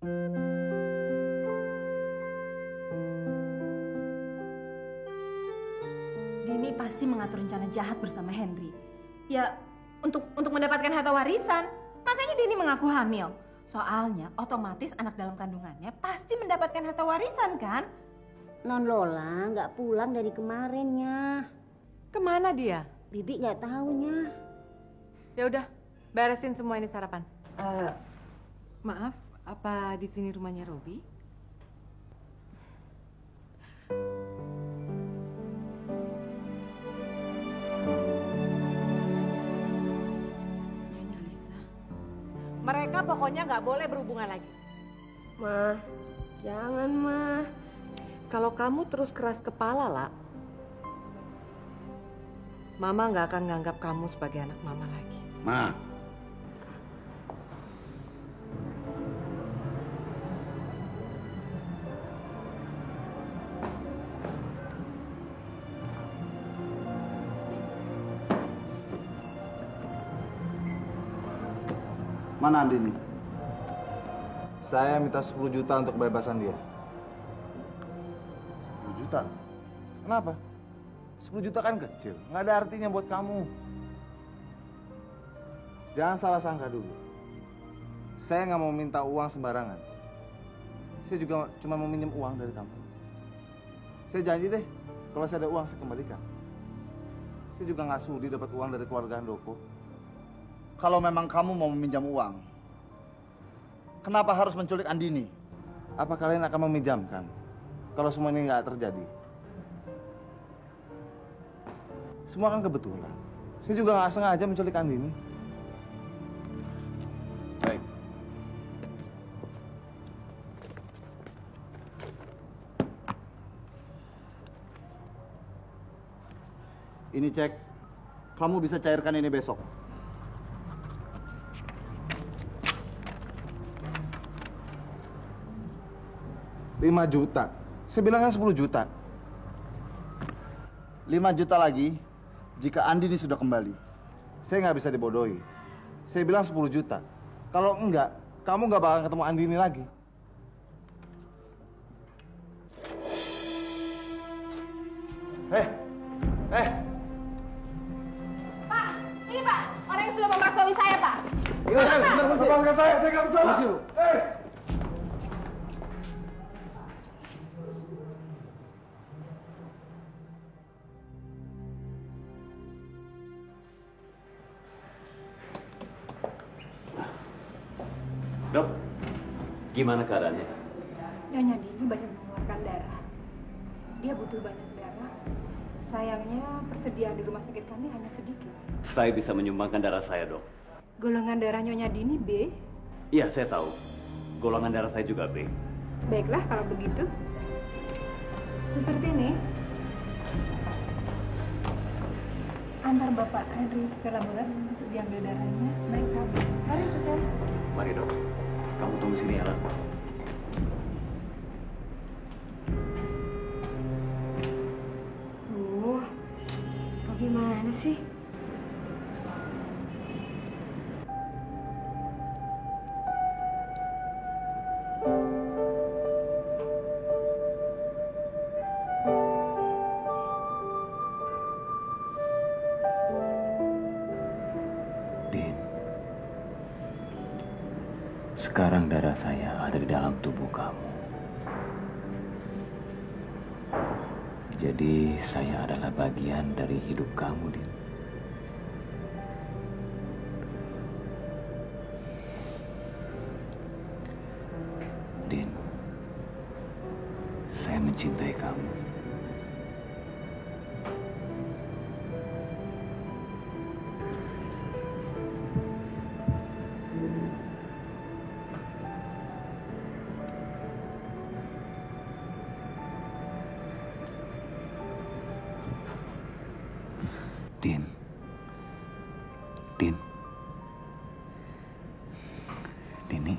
Dini pasti mengatur rencana jahat bersama Henry. Ya, untuk mendapatkan harta warisan. Makanya Dini mengaku hamil. Soalnya otomatis anak dalam kandungannya pasti mendapatkan harta warisan kan? Non Lola nggak pulang dari kemarinnya. Kemana dia? Bibi nggak tahunya. Ya udah, beresin semua ini sarapan. Maaf, apa di sini rumahnya Robi? Nyonya Lisa, mereka pokoknya nggak boleh berhubungan lagi. Ma, jangan Ma. Kalau kamu terus keras kepala, lah, Mama nggak akan nganggap kamu sebagai anak Mama lagi. Ma. Mana Andini? Saya minta 10 juta untuk kebebasan dia. 10 juta? Kenapa? 10 juta kan kecil, nggak ada artinya buat kamu. Jangan salah sangka dulu. Saya nggak mau minta uang sembarangan. Saya juga cuma mau minjem uang dari kamu. Saya janji deh, kalau saya ada uang saya kembalikan. Saya juga nggak sudi dapat uang dari keluarga Handoko. Kalau memang kamu mau meminjam uang, kenapa harus menculik Andini? Apa kalian akan meminjamkan kalau semua ini nggak terjadi? Semua kan kebetulan. Saya juga nggak sengaja menculik Andini. Baik. Ini cek. Kamu bisa cairkan ini besok. Lima juta. Saya bilangnya 10 juta. 5 juta lagi jika Andini sudah kembali. Saya nggak bisa dibodohi. Saya bilang 10 juta. Kalau enggak, kamu nggak bakal ketemu Andini lagi. Pak, ini Pak, orang yang sudah memeras suami saya, Pak. Lepaskan saya nggak bersalah. Dok, gimana keadaannya? Nyonya Dini banyak mengeluarkan darah. Dia butuh banyak darah. Sayangnya persediaan di rumah sakit kami hanya sedikit. Saya bisa menyumbangkan darah saya, Dok. Golongan darah Nyonya Dini B. Iya, saya tahu. Golongan darah saya juga B. Baiklah kalau begitu. Suster Tini, antar Bapak Henry ke laboratorium untuk diambil darahnya. Mari Prabu. Mari ke sana. Mari, Dok. Kamu tunggu sini ya, Lan. Robi mana sih? Din, sekarang darah saya ada di dalam tubuh kamu. Jadi saya adalah bagian dari hidup kamu, Din. Din, saya mencintai kamu. Din. Din. Dini.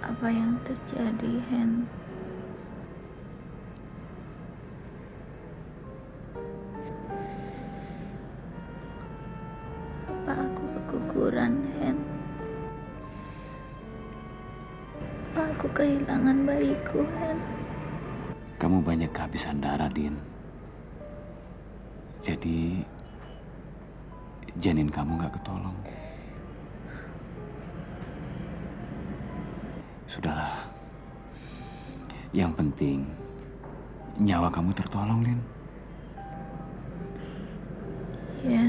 Apa yang terjadi, Hen? Apa aku keguguran? aku kehilangan bayiku, Hen. Kamu banyak kehabisan darah, Din. Jadi, janin kamu gak ketolong. Sudahlah. Yang penting, nyawa kamu tertolong, Din. Ya.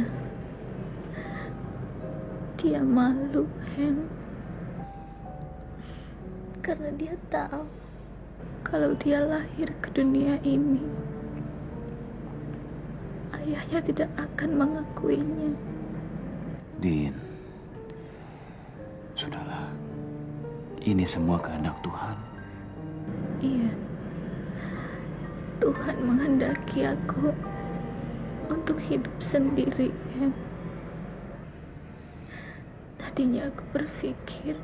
Dia malu, Hen. Karena dia tahu kalau dia lahir ke dunia ini, ayahnya tidak akan mengakuinya. Din, sudahlah. Ini semua kehendak Tuhan. Iya. Tuhan menghendaki aku untuk hidup sendiri, Hen. Tadinya aku berpikir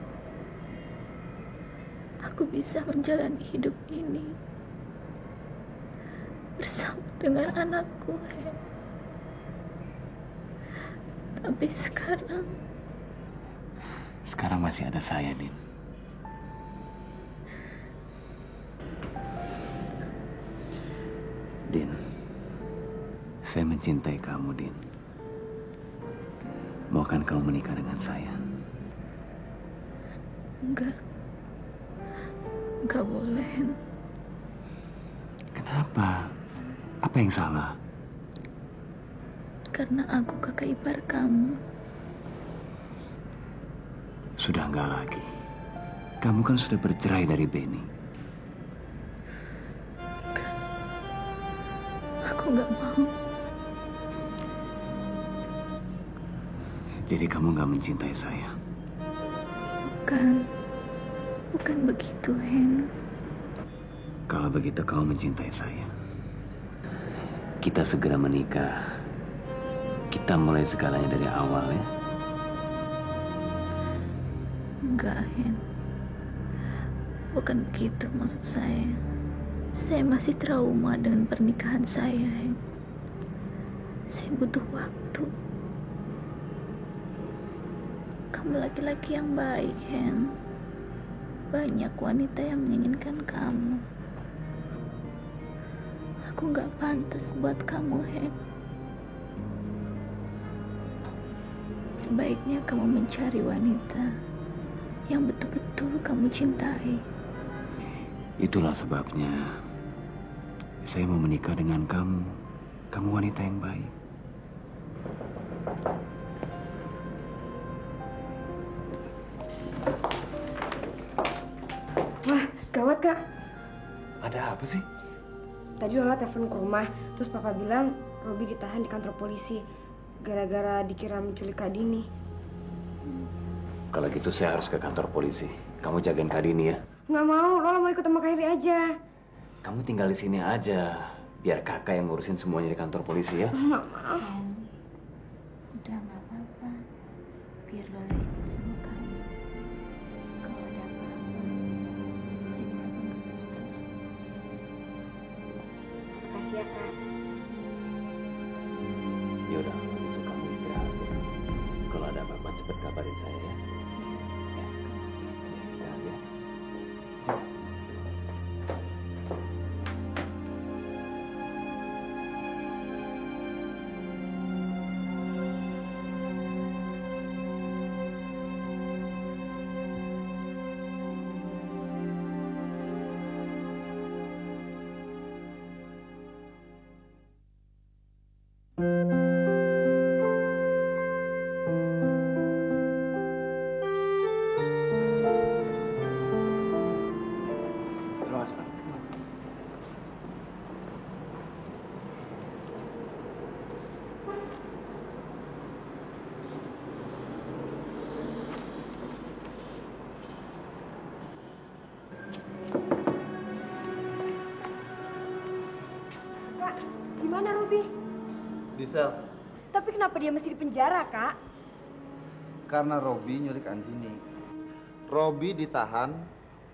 aku bisa menjalani hidup ini bersama dengan anakku, Hen. Tapi sekarang masih ada saya, Din. Din, saya mencintai kamu, Din. Maukan kamu menikah dengan saya? Enggak boleh, Hen. Kenapa? Apa yang salah? Karena aku kakak ipar kamu. Sudah enggak lagi. Kamu kan sudah bercerai dari Benny. Aku nggak mau. Jadi kamu nggak mencintai saya? Bukan begitu, Hen. Kalau begitu kamu mencintai saya. Kita segera menikah. Kita mulai segalanya dari awal, ya. Enggak, Hen. Bukan begitu maksud saya. Saya masih trauma dengan pernikahan saya, Hen. Saya butuh waktu. Kamu laki-laki yang baik, Hen. Banyak wanita yang menginginkan kamu. Aku nggak pantas buat kamu, Hen. Sebaiknya kamu mencari wanita yang betul-betul kamu cintai. Itulah sebabnya saya mau menikah dengan kamu. Kamu wanita yang baik. Wah, gawat, Kak. Ada apa sih? Tadi Lola telepon ke rumah, terus Papa bilang Robi ditahan di kantor polisi gara-gara dikira menculik Kak Dini. Kalau gitu saya harus ke kantor polisi. Kamu jagain Kak Dini, ya? Nggak mau, Lola mau ikut sama Kak Heri aja. Kamu tinggal di sini aja. Biar kakak yang ngurusin semuanya di kantor polisi, ya? Nggak mau. Udah nggak apa-apa. Biar Lola ikut sama kamu. Kalau ada apa-apa, saya bisa panggil suster. Makasih ya, Kak. Ya udah, kalau gitu kamu istirahat, ya. Kalau ada apa-apa cepat kabarin saya, ya. Istirahat, ya. Terima kasih, Pak. Kak, gimana Robi? Di sel. Tapi kenapa dia mesti di penjara, Kak? Karena Robi nyulik Andini. Robi ditahan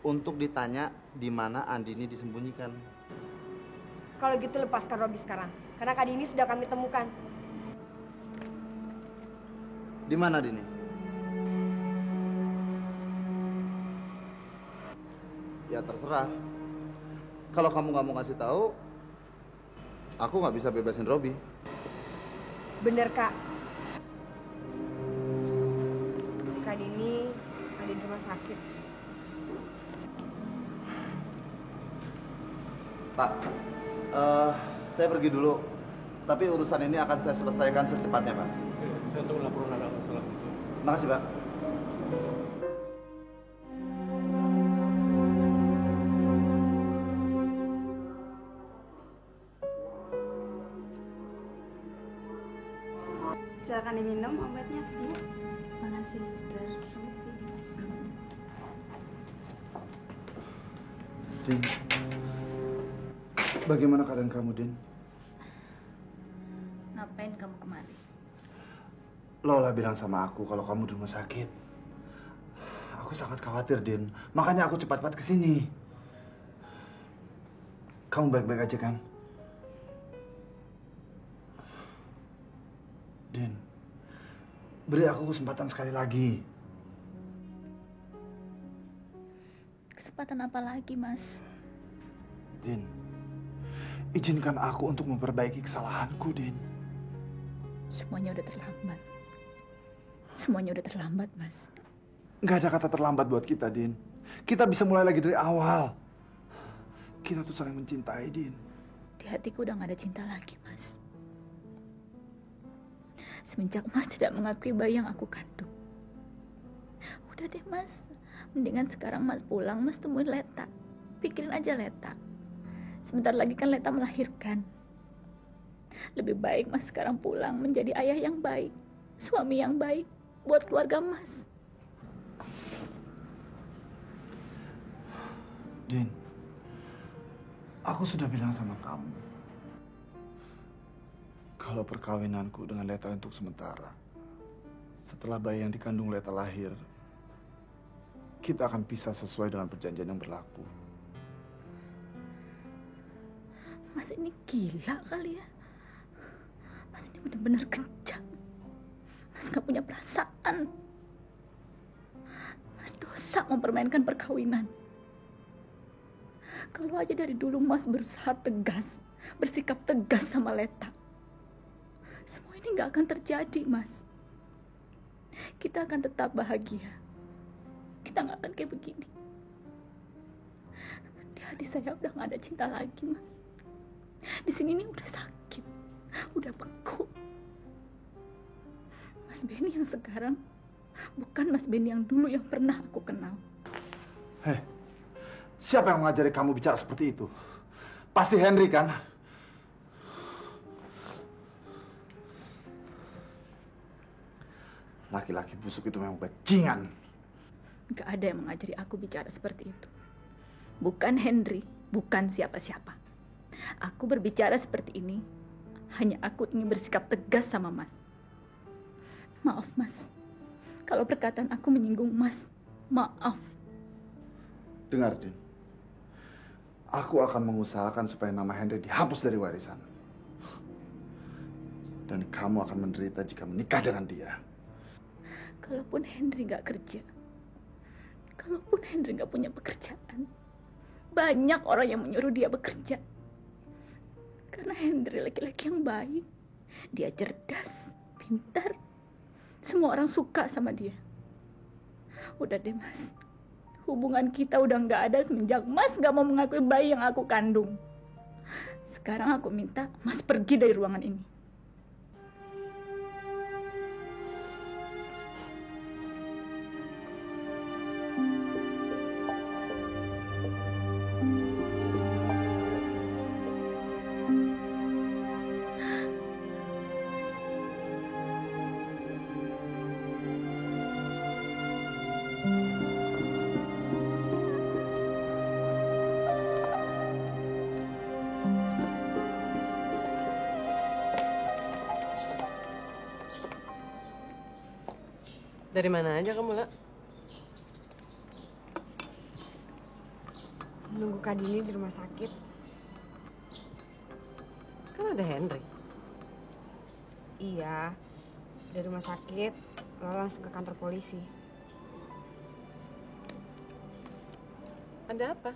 untuk ditanya di mana Andini disembunyikan. Kalau gitu lepaskan Robi sekarang, karena Kak Dini sudah kami temukan. Di mana, Dini? Ya terserah. Kalau kamu nggak mau ngasih tahu, aku nggak bisa bebasin Robi. Bener, Kak. Kak Dini ada di rumah sakit. Pak, saya pergi dulu. Tapi urusan ini akan saya selesaikan secepatnya, Pak. Oke, saya tunggu laporan ada masalah itu. Makasih, Pak. Silakan diminum obatnya. Iya. Makasih, suster. Din, bagaimana keadaan kamu, Din? Ngapain kamu kemari? Lola bilang sama aku kalau kamu di rumah sakit. Aku sangat khawatir, Din. Makanya aku cepat-cepat ke sini. Kamu baik-baik aja kan? Din, beri aku kesempatan sekali lagi. Kesempatan apa lagi, Mas? Din, izinkan aku untuk memperbaiki kesalahanku, Din. Semuanya udah terlambat. Semuanya udah terlambat, Mas. Nggak ada kata terlambat buat kita, Din. Kita bisa mulai lagi dari awal. Kita tuh saling mencintai, Din. Di hatiku udah gak ada cinta lagi, Mas. Semenjak Mas tidak mengakui bayi yang aku kandung. Udah deh, Mas. Mendingan sekarang Mas pulang, Mas temuin Leta. Pikirin aja Leta. Sebentar lagi kan Leta melahirkan. Lebih baik Mas sekarang pulang menjadi ayah yang baik, suami yang baik buat keluarga Mas. Din, aku sudah bilang sama kamu. Kalau perkawinanku dengan Leta untuk sementara, setelah bayi yang dikandung Leta lahir, kita akan pisah sesuai dengan perjanjian yang berlaku. Mas ini gila kali ya. Mas ini benar-benar kejam. Mas gak punya perasaan. Mas dosa mempermainkan perkawinan. Kalau aja dari dulu Mas berusaha tegas, bersikap tegas sama Leta, semua ini gak akan terjadi, Mas. Kita akan tetap bahagia. Kita gak akan kayak begini. Di hati saya udah gak ada cinta lagi, Mas. Di sini ini udah sakit, udah beku. Mas Benny yang sekarang bukan Mas Benny yang dulu yang pernah aku kenal. Hei, siapa yang mengajari kamu bicara seperti itu? Pasti Henry, kan? Laki-laki busuk itu memang bajingan. Gak ada yang mengajari aku bicara seperti itu. Bukan Henry, bukan siapa-siapa. Aku berbicara seperti ini hanya aku ingin bersikap tegas sama Mas. Maaf, Mas. Kalau perkataan aku menyinggung Mas, maaf. Dengar, Din. Aku akan mengusahakan supaya nama Henry dihapus dari warisan. Dan kamu akan menderita jika menikah dengan dia. Kalaupun Henry gak kerja, kalaupun Henry gak punya pekerjaan, banyak orang yang menyuruh dia bekerja. Karena Henry laki-laki yang baik. Dia cerdas, pintar. Semua orang suka sama dia. Udah deh, Mas. Hubungan kita udah gak ada semenjak Mas gak mau mengakui bayi yang aku kandung. Sekarang aku minta Mas pergi dari ruangan ini. Dari mana aja kamu, Lak? Nunggu Kak Dini di rumah sakit. Kan ada Henry. Iya, dari rumah sakit lalu langsung ke kantor polisi. Ada apa?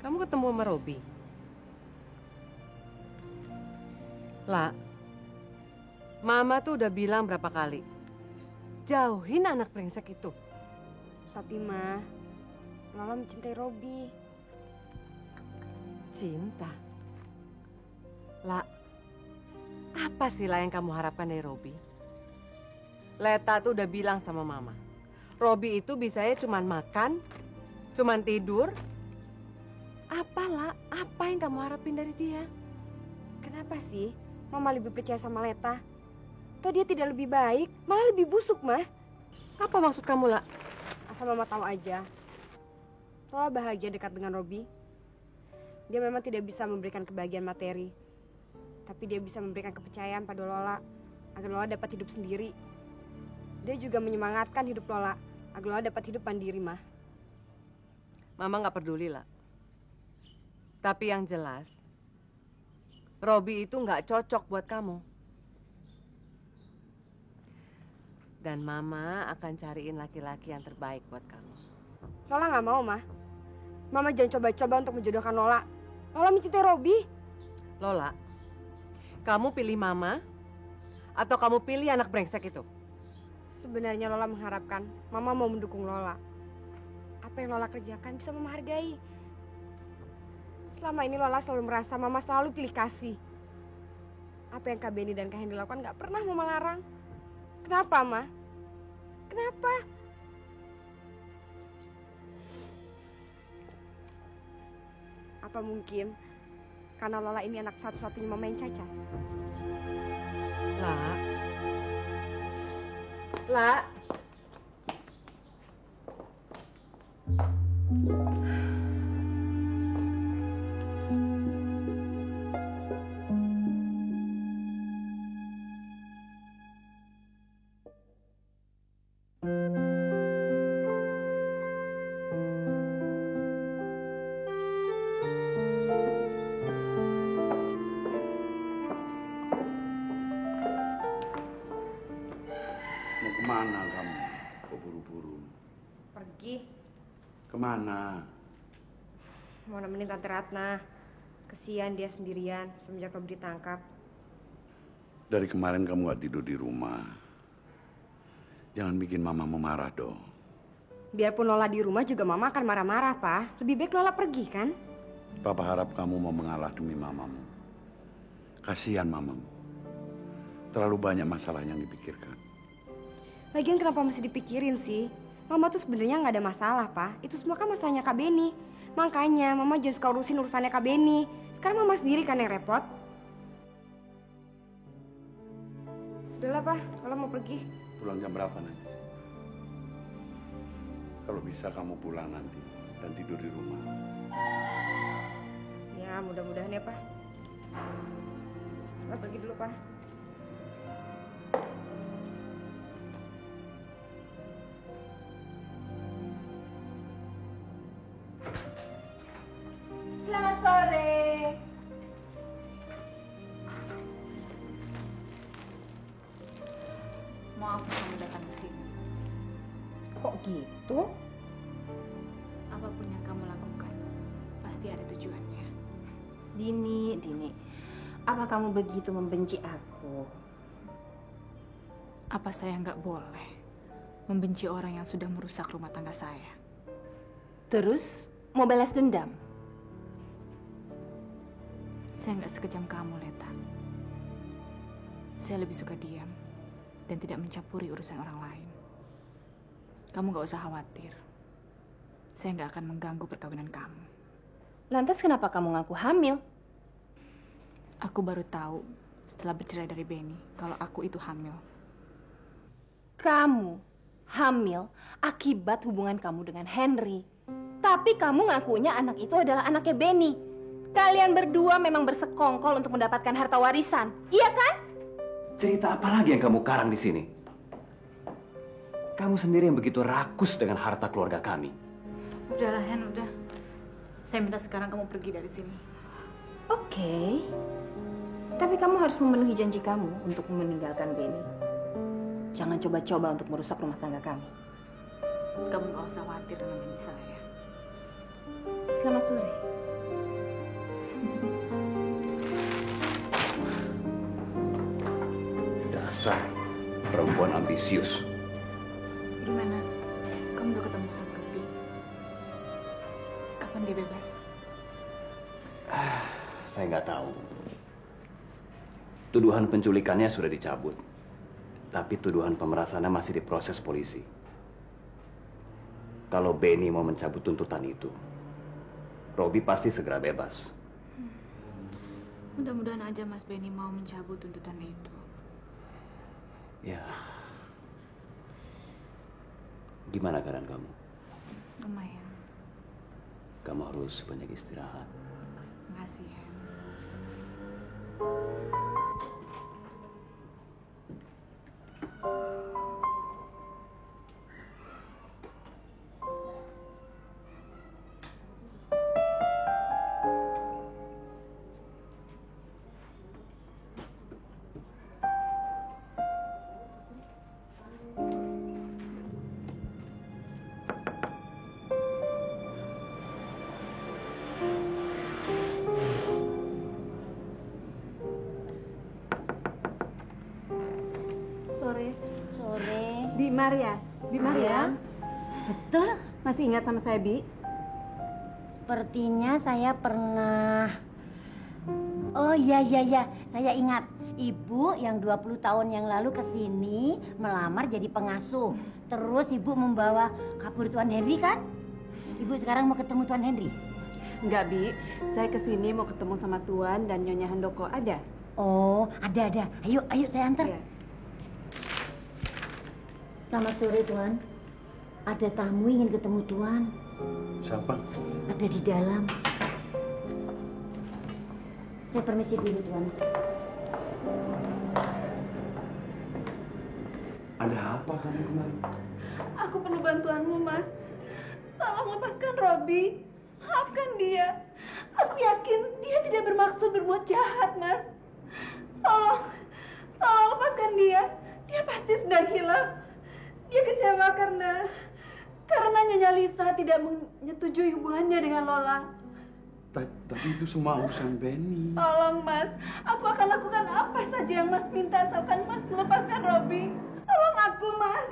Kamu ketemu sama Robi? Lah, Mama tuh udah bilang berapa kali, jauhin anak brengsek itu. Tapi Ma, Lola mencintai Robi. Cinta? Lah, apa sih lah yang kamu harapkan dari Robi? Leta tuh udah bilang sama Mama, Robi itu bisanya cuman makan, cuman tidur. Apalah, apa yang kamu harapin dari dia? Kenapa sih Mama lebih percaya sama Leta? Toh dia tidak lebih baik, malah lebih busuk, Ma. Apa maksud kamu, lah? Asal Mama tahu aja. Lola bahagia dekat dengan Robi. Dia memang tidak bisa memberikan kebahagiaan materi. Tapi dia bisa memberikan kepercayaan pada Lola, agar Lola dapat hidup sendiri. Dia juga menyemangatkan hidup Lola, agar Lola dapat hidup mandiri, Ma. Mama nggak peduli, lah. Tapi yang jelas, Robi itu nggak cocok buat kamu. Dan Mama akan cariin laki-laki yang terbaik buat kamu. Lola nggak mau, Ma. Mama jangan coba-coba untuk menjodohkan Lola. Lola mencintai Robi. Lola, kamu pilih Mama atau kamu pilih anak brengsek itu? Sebenarnya Lola mengharapkan Mama mau mendukung Lola. Apa yang Lola kerjakan bisa Mama hargai. Selama ini Lola selalu merasa Mama selalu pilih kasih. Apa yang Kak Benny dan Kak Hendy lakukan gak pernah Mama larang. Kenapa, Ma? Kenapa? Apa mungkin karena Lola ini anak satu-satunya Mama yang cacat? Lah. Mau kemana kamu? Kok buru-buru? Pergi. Kemana? Mau nemenin Tante Ratna. Kesian dia sendirian semenjak Robi ditangkap. Dari kemarin kamu gak tidur di rumah. Jangan bikin Mama marah dong. Biarpun Lola di rumah juga Mama akan marah-marah, Pak. Lebih baik Lola pergi, kan? Papa harap kamu mau mengalah demi Mamamu. Kasihan Mamamu. Terlalu banyak masalah yang dipikirkan. Lagian kenapa mesti dipikirin sih? Mama tuh sebenarnya nggak ada masalah, Pak. Itu semua kan masalahnya Kak Benny. Makanya Mama jangan suka urusin urusannya Kak Benny. Sekarang Mama sendiri kan yang repot. Udahlah, Pak. Kalau mau pergi. Pulang jam berapa nanti? Kalau bisa kamu pulang nanti dan tidur di rumah. Ya, mudah-mudahan ya, Pak. Pak, pergi dulu, Pak. Selamat sore. Maaf kamu datang ke sini. Kok gitu? Apapun yang kamu lakukan, pasti ada tujuannya. Dini, apa kamu begitu membenci aku? Apa saya nggak boleh membenci orang yang sudah merusak rumah tangga saya? Terus mau balas dendam? Saya nggak sekejam kamu, Leta. Saya lebih suka diam dan tidak mencampuri urusan orang lain. Kamu nggak usah khawatir. Saya nggak akan mengganggu perkawinan kamu. Lantas kenapa kamu ngaku hamil? Aku baru tahu setelah bercerai dari Benny kalau aku itu hamil. Kamu hamil akibat hubungan kamu dengan Henry. Tapi kamu ngakunya anak itu adalah anaknya Benny. Kalian berdua memang bersekongkol untuk mendapatkan harta warisan, iya kan? Cerita apa lagi yang kamu karang di sini? Kamu sendiri yang begitu rakus dengan harta keluarga kami. Udahlah, Hen, udah. Saya minta sekarang kamu pergi dari sini. Oke. Tapi kamu harus memenuhi janji kamu untuk meninggalkan Benny. jangan coba-coba untuk merusak rumah tangga kami. Kamu nggak usah khawatir dengan janji saya. Selamat sore. Dasar perempuan ambisius. Gimana? Kamu udah ketemu sama Robi? Kapan dia bebas? Saya nggak tahu. Tuduhan penculikannya sudah dicabut. Tapi tuduhan pemerasannya masih diproses polisi. Kalau Benny mau mencabut tuntutan itu, Robi pasti segera bebas. Mudah-mudahan aja Mas Benny mau mencabut tuntutan itu. Ya. Gimana keadaan kamu? Lumayan. Kamu harus banyak istirahat. Makasih ya. Sore. Bi Maria. Bi Maria. Betul? Masih ingat sama saya, Bi? Sepertinya saya pernah... Oh iya, saya ingat. Ibu yang 20 tahun yang lalu ke sini melamar jadi pengasuh. Terus ibu membawa kabur Tuan Henry kan? Ibu sekarang mau ketemu Tuan Henry? Enggak, Bi. Saya kesini mau ketemu sama Tuan dan Nyonya Handoko. Ada? Oh, ada. Ayo saya antar. Iya. Selamat sore, Tuan. Ada tamu ingin ketemu Tuan. Siapa? Ada di dalam. Saya permisi dulu, Tuan. Ada apa kamu kemarin? Aku perlu bantuanmu, Mas. Tolong lepaskan Robi. Maafkan dia. Aku yakin dia tidak bermaksud berbuat jahat, Mas. Tolong lepaskan dia. Dia pasti sedang hilaf. Dia kecewa karena Nyonya Lisa tidak menyetujui hubungannya dengan Lola. Tapi itu semua urusan Benny. Tolong, Mas. Aku akan lakukan apa saja yang Mas minta asalkan Mas melepaskan Robi. Tolong aku, Mas.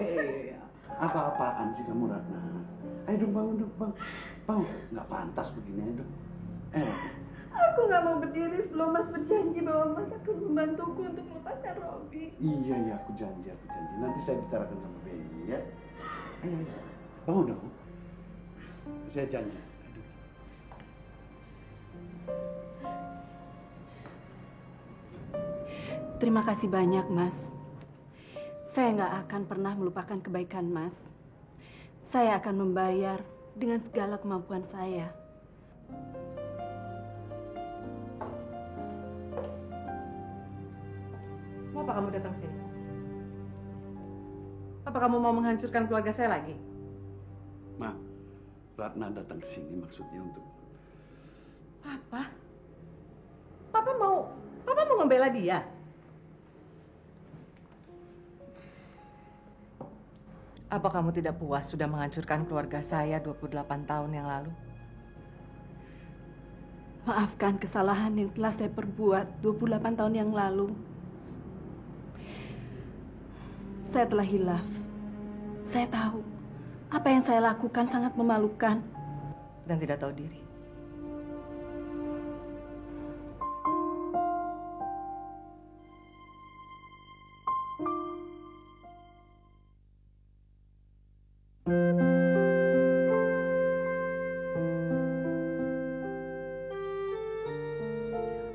Apa-apaan sih kamu, Ratna? Ayo dong, bangun dong, bangun. Nggak pantas begini, ayo dong. Aku nggak mau berdiri sebelum Mas berjanji bahwa Mas akan membantuku untuk melepaskan Robi. Iya, aku janji. Nanti saya bicarakan sama Benny, ya. Ayo. Bangun dong. Saya janji. Aduh. Terima kasih banyak, Mas. Saya nggak akan pernah melupakan kebaikan Mas. Saya akan membayar dengan segala kemampuan saya. Mau apa kamu datang sini? Apa kamu mau menghancurkan keluarga saya lagi? Ma, Ratna datang ke sini maksudnya untuk... Papa? Papa mau membela dia? Apa kamu tidak puas sudah menghancurkan keluarga saya 28 tahun yang lalu? Maafkan kesalahan yang telah saya perbuat 28 tahun yang lalu. Saya telah hilaf. Saya tahu apa yang saya lakukan sangat memalukan. Dan tidak tahu diri.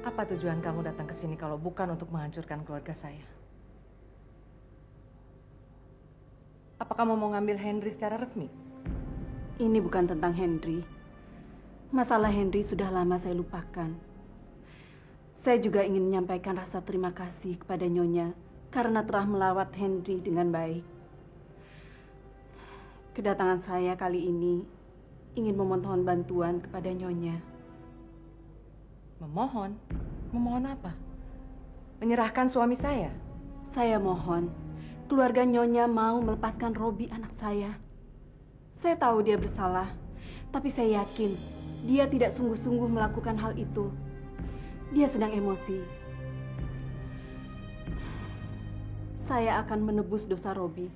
Apa tujuan kamu datang ke sini kalau bukan untuk menghancurkan keluarga saya? Apa kamu mau ngambil Henry secara resmi? Ini bukan tentang Henry. Masalah Henry sudah lama saya lupakan. Saya juga ingin menyampaikan rasa terima kasih kepada Nyonya karena telah melawat Henry dengan baik. Kedatangan saya kali ini ingin memohon bantuan kepada Nyonya. Memohon? Memohon apa? Menyerahkan suami saya? Saya mohon, keluarga Nyonya mau melepaskan Robi anak saya. Saya tahu dia bersalah, tapi saya yakin dia tidak sungguh-sungguh melakukan hal itu. Dia sedang emosi. Saya akan menebus dosa Robi.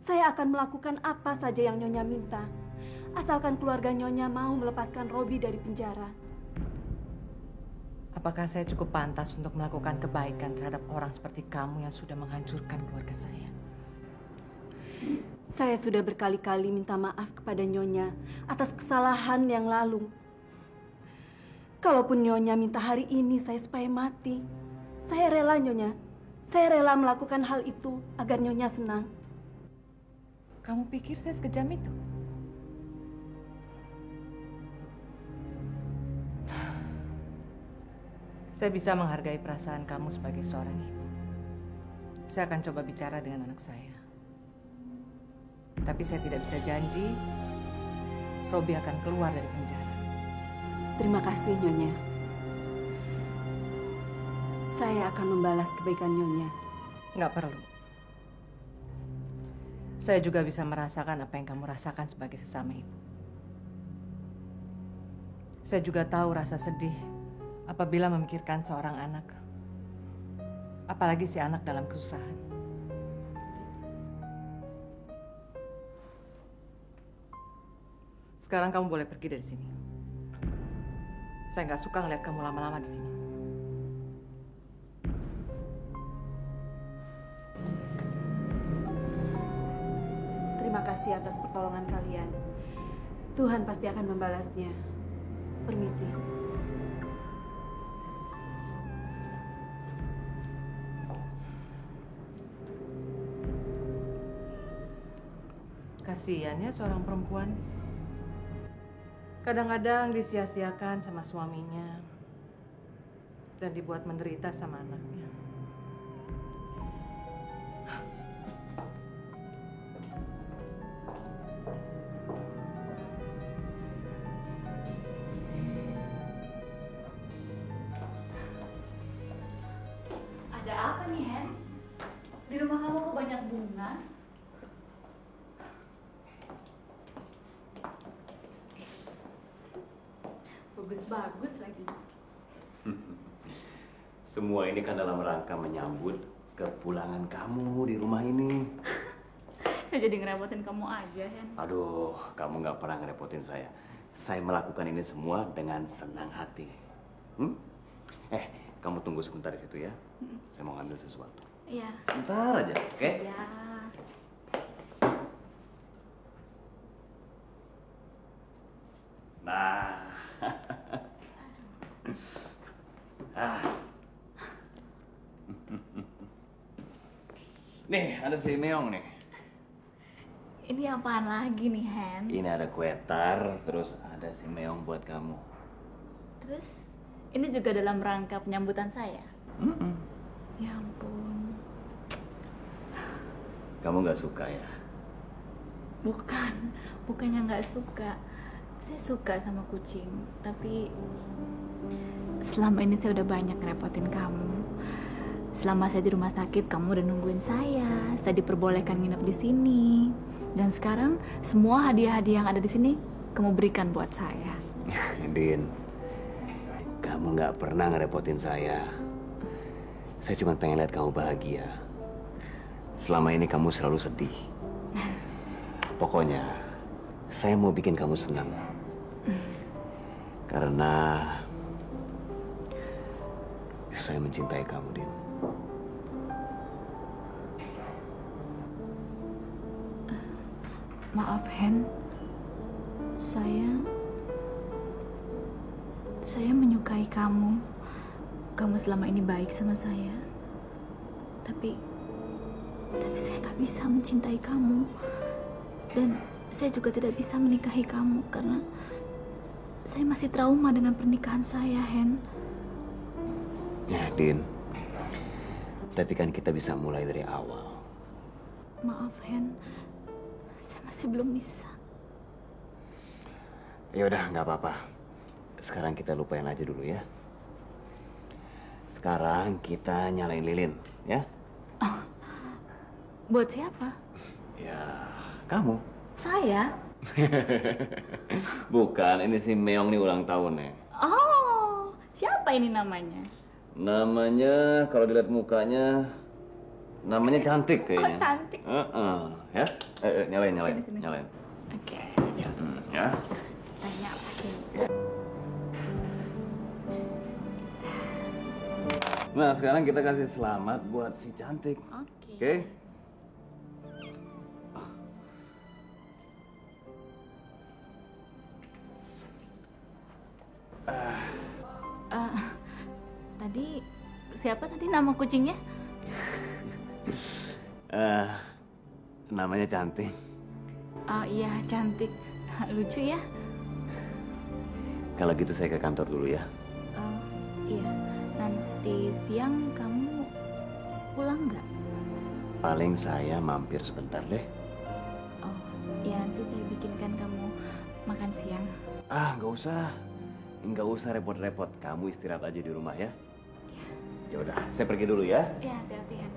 Saya akan melakukan apa saja yang Nyonya minta, asalkan keluarga Nyonya mau melepaskan Robi dari penjara. Apakah saya cukup pantas untuk melakukan kebaikan terhadap orang seperti kamu yang sudah menghancurkan keluarga saya? Saya sudah berkali-kali minta maaf kepada Nyonya atas kesalahan yang lalu. Kalaupun Nyonya minta hari ini saya supaya mati, saya rela, Nyonya. Saya rela melakukan hal itu agar Nyonya senang. Kamu pikir saya sekejam itu? Saya bisa menghargai perasaan kamu sebagai seorang ibu. Saya akan coba bicara dengan anak saya. Tapi saya tidak bisa janji Robi akan keluar dari penjara. Terima kasih, Nyonya. Saya akan membalas kebaikan Nyonya. Nggak perlu. Saya juga bisa merasakan apa yang kamu rasakan sebagai sesama ibu. Saya juga tahu rasa sedih apabila memikirkan seorang anak. Apalagi si anak dalam kesusahan. Sekarang kamu boleh pergi dari sini. Saya nggak suka ngeliat kamu lama-lama di sini. Terima kasih atas pertolongan kalian. Tuhan pasti akan membalasnya. Permisi. Kasihan ya seorang perempuan. Kadang-kadang disia-siakan sama suaminya dan dibuat menderita sama anaknya. Ada apa nih, Hen? Di rumah kamu kok banyak bunga? Bagus-bagus lagi. Semua ini kan dalam rangka menyambut kepulangan kamu di rumah ini. Saya jadi ngerepotin kamu aja, Hen. Aduh, kamu nggak pernah ngerepotin saya. Saya melakukan ini semua dengan senang hati. Kamu tunggu sebentar di situ ya. Saya mau ngambil sesuatu. Iya. Sebentar aja, oke? Iya. Nah. Nih, ada si Meong nih. Ini apaan lagi nih, Hen? Ini ada kue tar, terus ada si Meong buat kamu. Terus, ini juga dalam rangka penyambutan saya? Ya ampun. Kamu nggak suka ya? Bukannya nggak suka. Saya suka sama kucing, tapi selama ini saya udah banyak ngerepotin kamu. Selama saya di rumah sakit, kamu udah nungguin saya. Saya diperbolehkan nginep di sini. Dan sekarang semua hadiah-hadiah yang ada di sini kamu berikan buat saya. Din, kamu nggak pernah ngerepotin saya. Saya cuma pengen lihat kamu bahagia. Selama ini kamu selalu sedih. Pokoknya, saya mau bikin kamu senang. Karena saya mencintai kamu, Din. Maaf, Hen. Saya menyukai kamu. Kamu selama ini baik sama saya. Tapi saya nggak bisa mencintai kamu. Dan saya juga tidak bisa menikahi kamu karena saya masih trauma dengan pernikahan saya, Hen. Ya, Din. Tapi kan kita bisa mulai dari awal. Maaf, Hen. Saya masih belum bisa. Ya udah, nggak apa-apa. Sekarang kita lupain aja dulu ya. Sekarang kita nyalain lilin, ya? Buat siapa? Ya, kamu. Saya? Bukan, ini si Meong nih ulang tahun nih. Oh, siapa ini namanya? Namanya, kalau dilihat mukanya, namanya cantik kayaknya. Oh, cantik. Ya, nyalain. Sini. Nyalain. Oke. Ya. Tanya apa sih? Nah, sekarang kita kasih selamat buat si cantik. Oke? Tadi siapa tadi nama kucingnya? Namanya cantik. Oh iya, cantik. Lucu ya? Kalau gitu saya ke kantor dulu ya. Iya. Nanti siang kamu pulang nggak? Paling saya mampir sebentar deh. Oh, iya nanti saya bikinkan kamu makan siang. Nggak usah. Nggak usah repot-repot. Kamu istirahat aja di rumah ya. Ya udah, saya pergi dulu ya. Iya, hati-hati ya.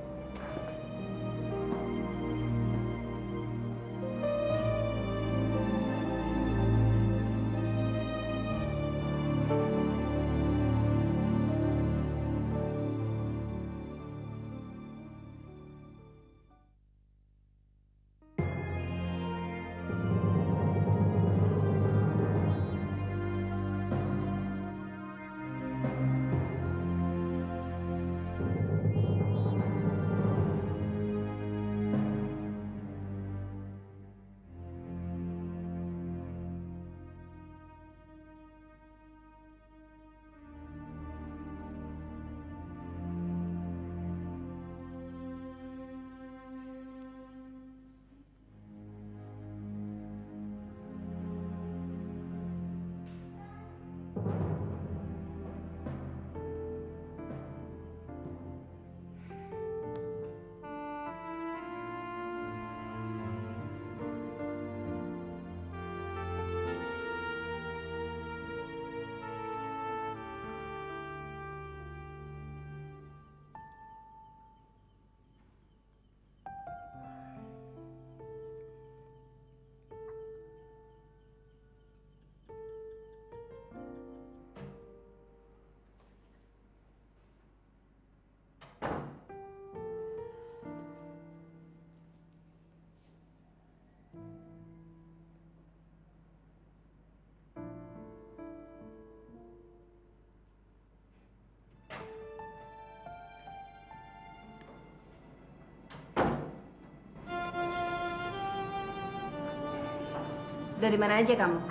Dari mana aja kamu?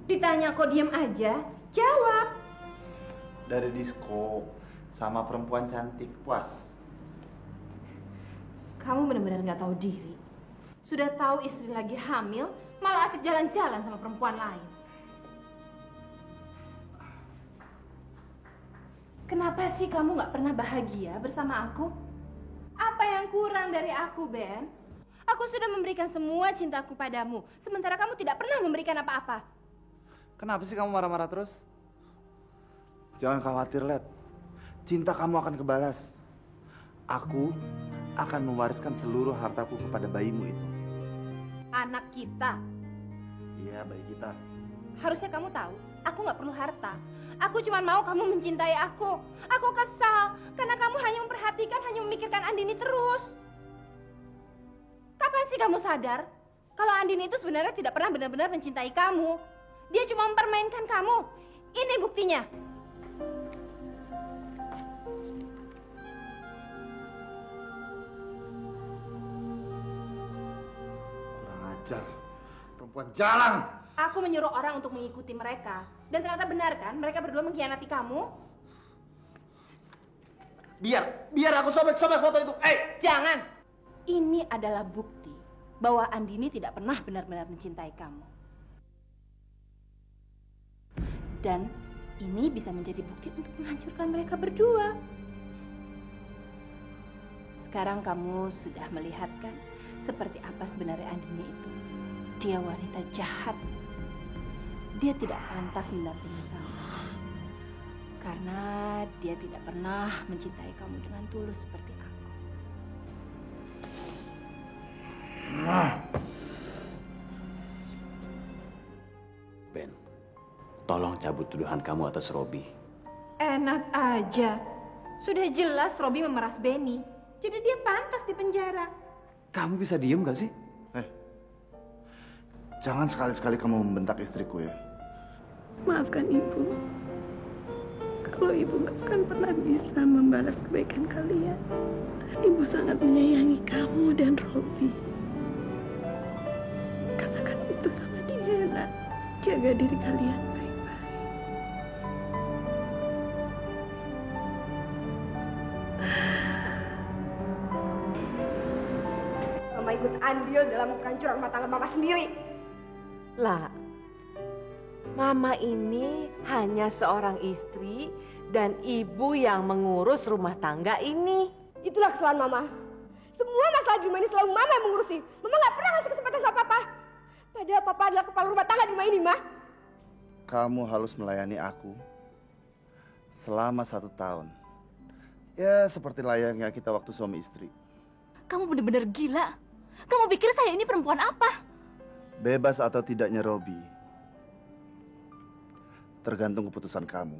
Ditanya kok diem aja? Jawab. Dari disko sama perempuan cantik, puas. Kamu benar-benar nggak tahu diri. Sudah tahu istri lagi hamil, malah asik jalan-jalan sama perempuan lain. Kenapa sih kamu nggak pernah bahagia bersama aku? Apa yang kurang dari aku, Ben? Aku sudah memberikan semua cintaku padamu, sementara kamu tidak pernah memberikan apa-apa. Kenapa sih kamu marah-marah terus? Jangan khawatir, Let. Cinta kamu akan kebalas. Aku akan mewariskan seluruh hartaku kepada bayimu itu. Anak kita. Iya, bayi kita. Harusnya kamu tahu, aku nggak perlu harta. Aku cuma mau kamu mencintai aku. Aku kesal karena kamu hanya memperhatikan, hanya memikirkan Andini terus. Kapan sih kamu sadar kalau Andini itu sebenarnya tidak pernah benar-benar mencintai kamu? Dia cuma mempermainkan kamu. Ini buktinya. Kurang ajar. Perempuan jalan. Aku menyuruh orang untuk mengikuti mereka. Dan ternyata benar kan mereka berdua mengkhianati kamu? Biar aku sobek-sobek foto itu. Jangan. Ini adalah bukti bahwa Andini tidak pernah benar-benar mencintai kamu. Dan ini bisa menjadi bukti untuk menghancurkan mereka berdua. Sekarang kamu sudah melihat kan seperti apa sebenarnya Andini itu. Dia wanita jahat. Dia tidak pantas mendampingi kamu. Karena dia tidak pernah mencintai kamu dengan tulus seperti aku. Ben, tolong cabut tuduhan kamu atas Robi. Enak aja. Sudah jelas Robi memeras Benny. Jadi dia pantas di penjara. Kamu bisa diem gak sih? Jangan sekali-sekali kamu membentak istriku ya. Maafkan Ibu. Kalau Ibu gak akan pernah bisa membalas kebaikan kalian. Ibu sangat menyayangi kamu dan Robi. Katakan itu sama dia. Jaga diri kalian baik-baik. Mama ikut andil dalam kehancuran rumah tangga Mama sendiri. Lah, Mama ini hanya seorang istri dan ibu yang mengurus rumah tangga ini. Itulah kesalahan Mama. Semua masalah di rumah ini selalu Mama yang mengurusi. Mama gak pernah ngasih kesempatan sama Papa. Padahal Papa adalah kepala rumah tangga di rumah ini, Ma. Kamu harus melayani aku selama 1 tahun. Ya, seperti layaknya kita waktu suami istri. Kamu benar-benar gila. Kamu pikir saya ini perempuan apa? Bebas atau tidaknya Robi, tergantung keputusan kamu.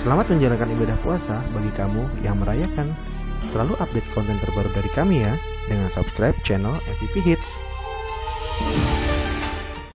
Selamat menjalankan ibadah puasa bagi kamu yang merayakan. Selalu update konten terbaru dari kami ya, dengan subscribe channel MVP Hits.